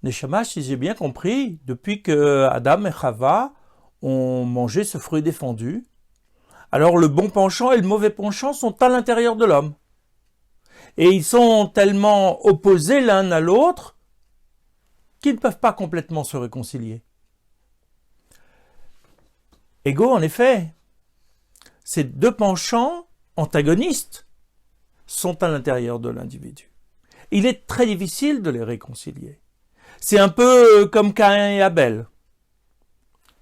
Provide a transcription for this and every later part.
Neshama, si j'ai bien compris, depuis que Adam et Chava ont mangé ce fruit défendu, alors le bon penchant et le mauvais penchant sont à l'intérieur de l'homme. Et ils sont tellement opposés l'un à l'autre qu'ils ne peuvent pas complètement se réconcilier. Ego, en effet, ces deux penchants antagonistes sont à l'intérieur de l'individu. Il est très difficile de les réconcilier. C'est un peu comme Caïn et Abel.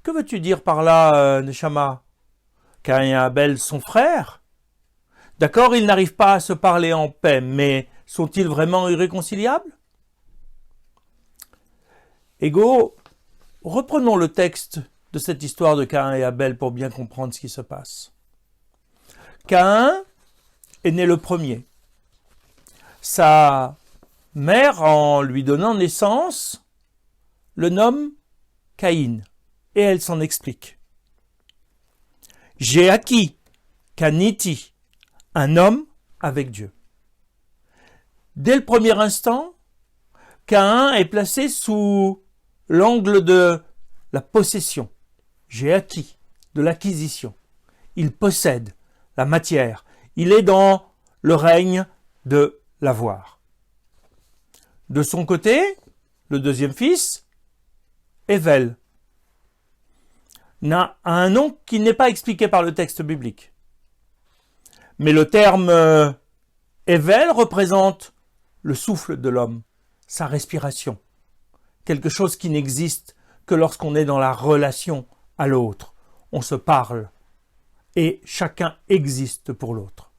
Que veux-tu dire par là, Neshama? Caïn et Abel sont frères. D'accord, ils n'arrivent pas à se parler en paix, mais sont-ils vraiment irréconciliables? Ego, reprenons le texte de cette histoire de Caïn et Abel pour bien comprendre ce qui se passe. Caïn est né le premier. Sa mère, en lui donnant naissance, le nomme Caïn, et elle s'en explique. J'ai acquis, Kaniti, un homme avec Dieu. Dès le premier instant, Caïn est placé sous l'angle de la possession. J'ai acquis, de l'acquisition. Il possède la matière. Il est dans le règne de l'avoir. De son côté, le deuxième fils, Ével, a un nom qui n'est pas expliqué par le texte biblique. Mais le terme Ével représente le souffle de l'homme, sa respiration, quelque chose qui n'existe que lorsqu'on est dans la relation à l'autre. On se parle et chacun existe pour l'autre.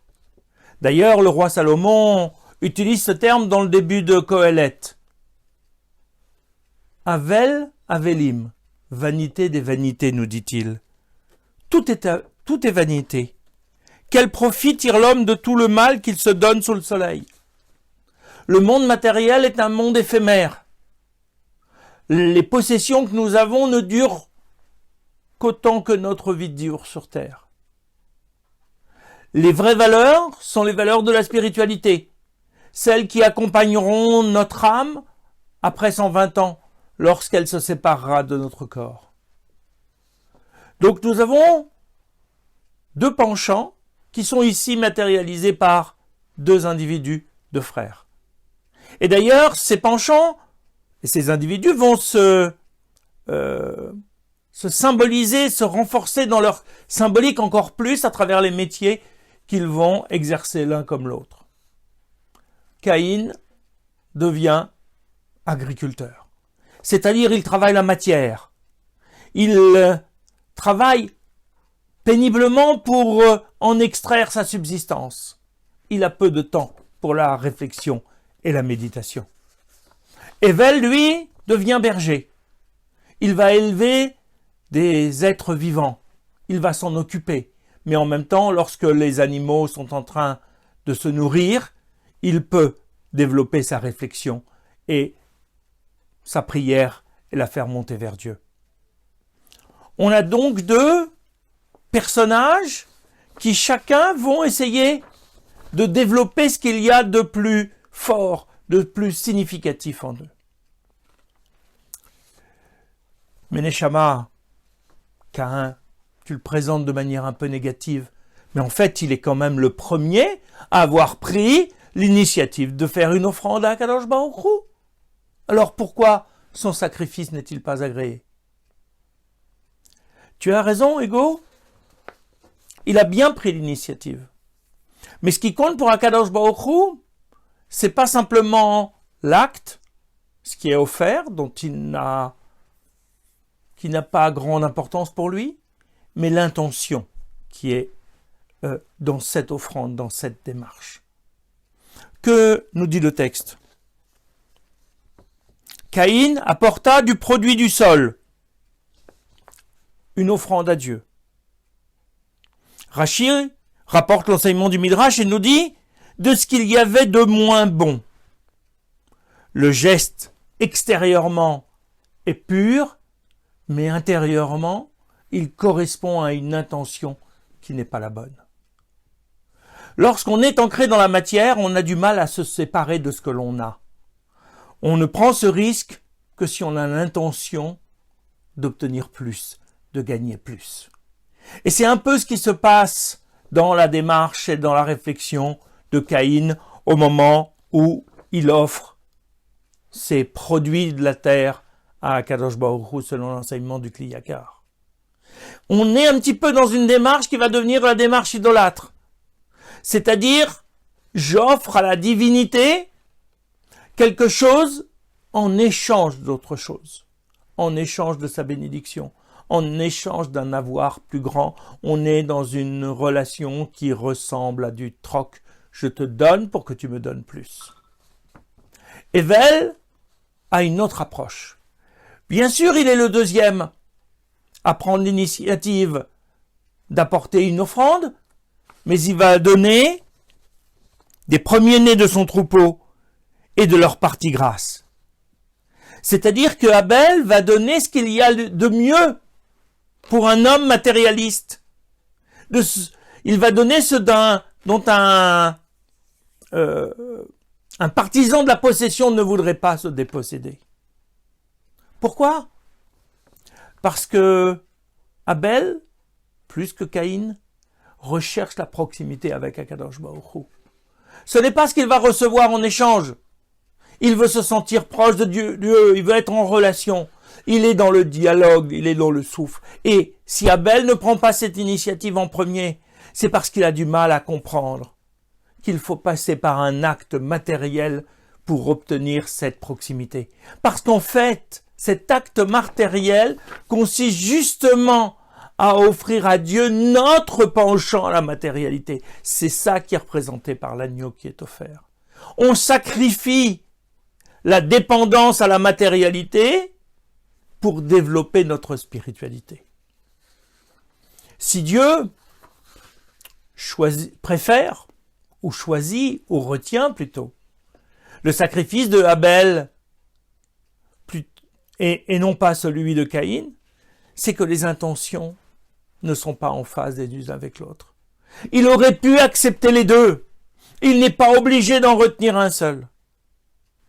D'ailleurs, le roi Salomon utilise ce terme dans le début de Qoheleth. Avel, Avelim, vanité des vanités, nous dit-il. Tout est vanité. Quel profit tire l'homme de tout le mal qu'il se donne sous le soleil? Le monde matériel est un monde éphémère. Les possessions que nous avons ne durent qu'autant que notre vie dure sur terre. Les vraies valeurs sont les valeurs de la spiritualité, celles qui accompagneront notre âme après 120 ans, lorsqu'elle se séparera de notre corps. Donc nous avons deux penchants qui sont ici matérialisés par deux individus, deux frères. Et d'ailleurs, ces penchants et ces individus vont se symboliser, se renforcer dans leur symbolique encore plus à travers les métiers qu'ils vont exercer l'un comme l'autre. Caïn devient agriculteur. C'est-à-dire, il travaille la matière. Il travaille péniblement pour en extraire sa subsistance. Il a peu de temps pour la réflexion et la méditation. Ével, lui, devient berger. Il va élever des êtres vivants. Il va s'en occuper. Mais en même temps, lorsque les animaux sont en train de se nourrir, il peut développer sa réflexion et sa prière et la faire monter vers Dieu. On a donc deux personnages qui chacun vont essayer de développer ce qu'il y a de plus fort, de plus significatif en eux. Mais Neshama, Caïn, tu le présentes de manière un peu négative, mais en fait, il est quand même le premier à avoir pris l'initiative de faire une offrande à Kadosh Baruch Hu. Alors pourquoi son sacrifice n'est-il pas agréé? Tu as raison, Ego. Il a bien pris l'initiative. Mais ce qui compte pour Akadosh Baruch Hu, c'est pas simplement l'acte, ce qui est offert, qui n'a pas grande importance pour lui, mais l'intention qui est dans cette offrande, dans cette démarche. Que nous dit le texte? Caïn apporta du produit du sol, une offrande à Dieu. Rashi rapporte l'enseignement du Midrash et nous dit de ce qu'il y avait de moins bon. Le geste extérieurement est pur, mais intérieurement, il correspond à une intention qui n'est pas la bonne. Lorsqu'on est ancré dans la matière, on a du mal à se séparer de ce que l'on a. On ne prend ce risque que si on a l'intention d'obtenir plus, de gagner plus. Et c'est un peu ce qui se passe dans la démarche et dans la réflexion de Caïn au moment où il offre ses produits de la terre à Akadosh Baruch Hu selon l'enseignement du Kli Yakar. On est un petit peu dans une démarche qui va devenir la démarche idolâtre. C'est-à-dire, j'offre à la divinité quelque chose en échange d'autre chose, en échange de sa bénédiction, en échange d'un avoir plus grand. On est dans une relation qui ressemble à du troc. Je te donne pour que tu me donnes plus. Hevel a une autre approche. Bien sûr, il est le deuxième à prendre l'initiative d'apporter une offrande, mais il va donner des premiers-nés de son troupeau et de leur partie grasse. C'est-à-dire que Abel va donner ce qu'il y a de mieux pour un homme matérialiste. Il va donner ce dont un partisan de la possession ne voudrait pas se déposséder. Pourquoi? Parce que Abel, plus que Caïn, recherche la proximité avec Akadosh Baruch Hu. Ce n'est pas ce qu'il va recevoir en échange. Il veut se sentir proche de Dieu, il veut être en relation. Il est dans le dialogue, il est dans le souffle. Et si Abel ne prend pas cette initiative en premier, c'est parce qu'il a du mal à comprendre qu'il faut passer par un acte matériel pour obtenir cette proximité. Parce qu'en fait, cet acte matériel consiste justement à offrir à Dieu notre penchant à la matérialité. C'est ça qui est représenté par l'agneau qui est offert. On sacrifie la dépendance à la matérialité pour développer notre spiritualité. Si Dieu préfère, ou choisit, ou retient plutôt, le sacrifice de Abel et non pas celui de Caïn, c'est que les intentions ne sont pas en phase les unes avec l'autre. Il aurait pu accepter les deux. Il n'est pas obligé d'en retenir un seul.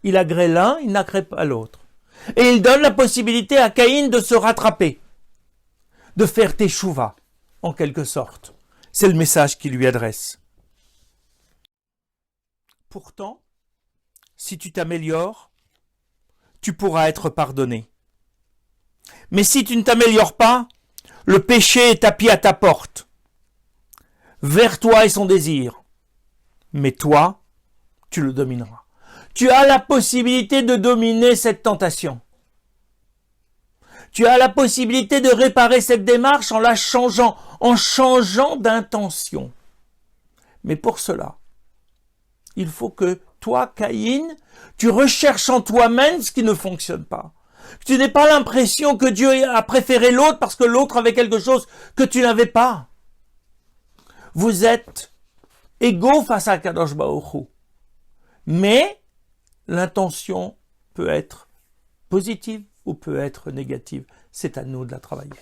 Il agrée l'un, il n'agrée pas l'autre. Et il donne la possibilité à Caïn de se rattraper, de faire teshuva, en quelque sorte. C'est le message qu'il lui adresse. Pourtant, si tu t'améliores, tu pourras être pardonné. Mais si tu ne t'améliores pas, le péché est tapis à ta porte. Vers toi est son désir. Mais toi, tu le domineras. Tu as la possibilité de dominer cette tentation. Tu as la possibilité de réparer cette démarche en la changeant, en changeant d'intention. Mais pour cela, il faut que toi, Caïn, tu recherches en toi-même ce qui ne fonctionne pas. Tu n'aies pas l'impression que Dieu a préféré l'autre parce que l'autre avait quelque chose que tu n'avais pas. Vous êtes égaux face à Kadosh Baruch Hu. Mais l'intention peut être positive ou peut être négative. C'est à nous de la travailler.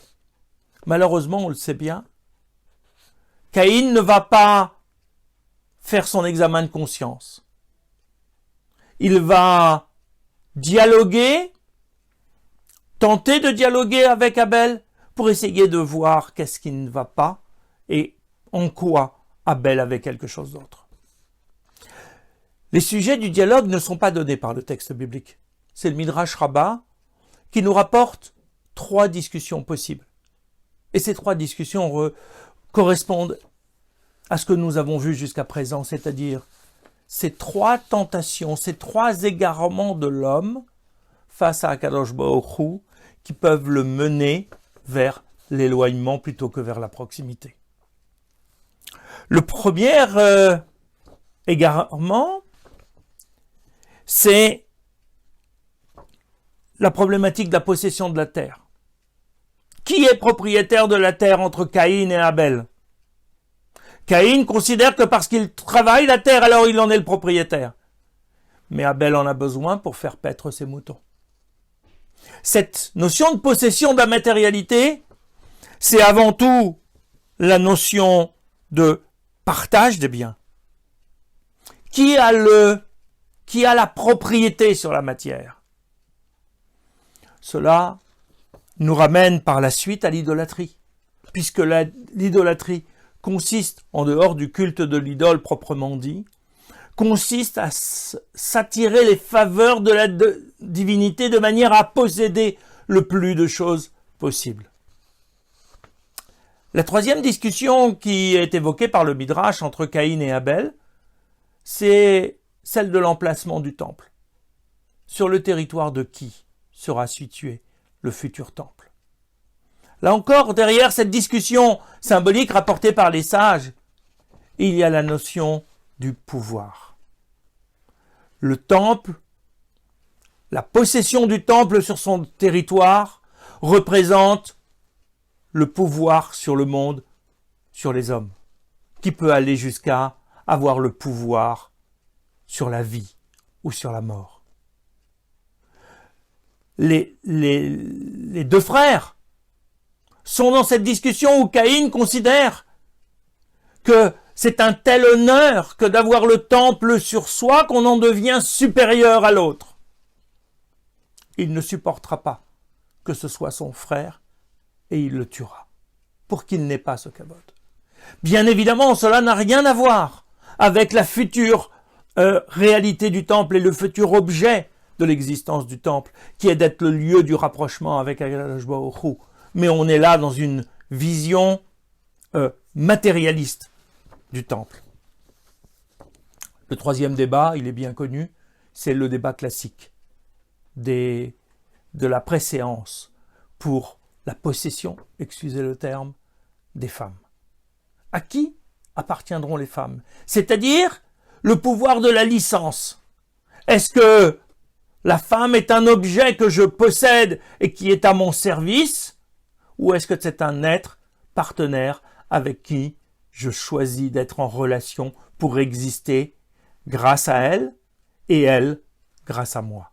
Malheureusement, on le sait bien, Caïn ne va pas faire son examen de conscience. Il va dialoguer, tenter de dialoguer avec Abel pour essayer de voir qu'est-ce qui ne va pas et en quoi Abel avait quelque chose d'autre. Les sujets du dialogue ne sont pas donnés par le texte biblique. C'est le Midrash Rabbah qui nous rapporte 3 discussions possibles. Et ces 3 discussions correspondent à ce que nous avons vu jusqu'à présent, c'est-à-dire ces 3 tentations, ces 3 égarements de l'homme face à Akadosh Baruch Hu qui peuvent le mener vers l'éloignement plutôt que vers la proximité. Le premier égarement, c'est la problématique de la possession de la terre. Qui est propriétaire de la terre entre Caïn et Abel? Caïn considère que parce qu'il travaille la terre, alors il en est le propriétaire. Mais Abel en a besoin pour faire paître ses moutons. Cette notion de possession de la matérialité, c'est avant tout la notion de partage des biens. Qui a la propriété sur la matière? Cela nous ramène par la suite à l'idolâtrie, puisque l'idolâtrie consiste, en dehors du culte de l'idole proprement dit, consiste à s'attirer les faveurs de la divinité de manière à posséder le plus de choses possible. La troisième discussion qui est évoquée par le Midrash entre Caïn et Abel, c'est celle de l'emplacement du temple. Sur le territoire de qui sera situé le futur temple? Là encore, derrière cette discussion symbolique rapportée par les sages, il y a la notion du pouvoir. Le temple, la possession du temple sur son territoire représente le pouvoir sur le monde, sur les hommes, qui peut aller jusqu'à avoir le pouvoir sur la vie ou sur la mort. Les deux frères sont dans cette discussion où Caïn considère que c'est un tel honneur que d'avoir le temple sur soi qu'on en devient supérieur à l'autre. Il ne supportera pas que ce soit son frère et il le tuera pour qu'il n'ait pas ce kavod. Bien évidemment, cela n'a rien à voir avec la future réalité du temple et le futur objet de l'existence du temple, qui est d'être le lieu du rapprochement avec Akadosh Baruch Hu. Mais on est là dans une vision matérialiste du temple. Le troisième débat, il est bien connu, c'est le débat classique de la préséance pour la possession, excusez le terme, des femmes. À qui appartiendront les femmes? C'est-à-dire le pouvoir de la licence. Est-ce que la femme est un objet que je possède et qui est à mon service, ou est-ce que c'est un être partenaire avec qui je choisis d'être en relation pour exister grâce à elle et elle grâce à moi?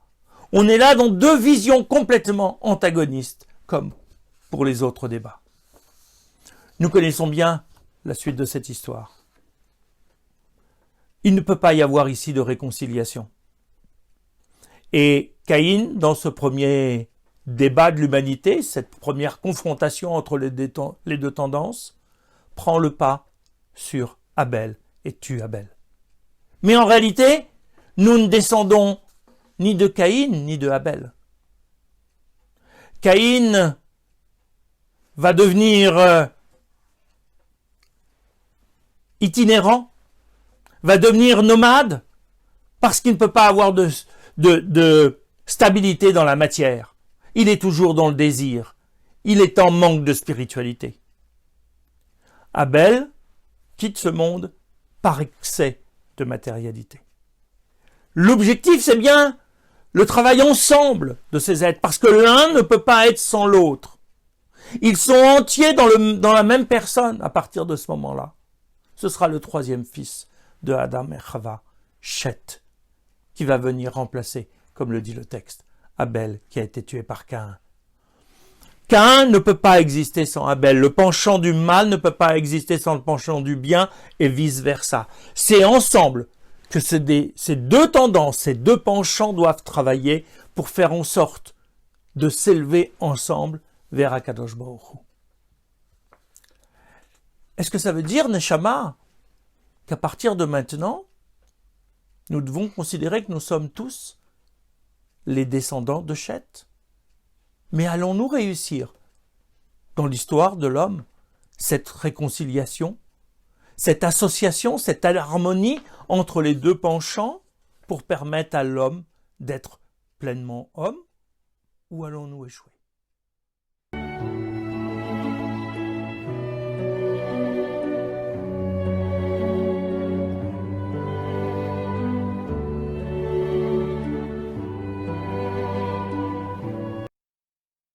On est là dans deux visions complètement antagonistes, comme pour les autres débats. Nous connaissons bien la suite de cette histoire. Il ne peut pas y avoir ici de réconciliation. Et Caïn, dans ce premier débat de l'humanité, cette première confrontation entre les deux tendances, prend le pas sur Abel et tue Abel. Mais en réalité, nous ne descendons ni de Caïn ni de Abel. Caïn va devenir itinérant, va devenir nomade, parce qu'il ne peut pas avoir de stabilité dans la matière. Il est toujours dans le désir. Il est en manque de spiritualité. Abel quitte ce monde par excès de matérialité. L'objectif, c'est bien le travail ensemble de ces êtres, parce que l'un ne peut pas être sans l'autre. Ils sont entiers dans la même personne à partir de ce moment-là. Ce sera le troisième fils de Adam et Chava, Chet, qui va venir remplacer, comme le dit le texte, Abel qui a été tué par Caïn. Caïn ne peut pas exister sans Abel. Le penchant du mal ne peut pas exister sans le penchant du bien et vice-versa. C'est ensemble que ces deux tendances, ces deux penchants doivent travailler pour faire en sorte de s'élever ensemble vers Akadosh Baruch Hu. Est-ce que ça veut dire, Neshama, qu'à partir de maintenant, nous devons considérer que nous sommes tous les descendants de Chet? Mais allons-nous réussir dans l'histoire de l'homme cette réconciliation, cette association, cette harmonie entre les deux penchants pour permettre à l'homme d'être pleinement homme, ou allons-nous échouer?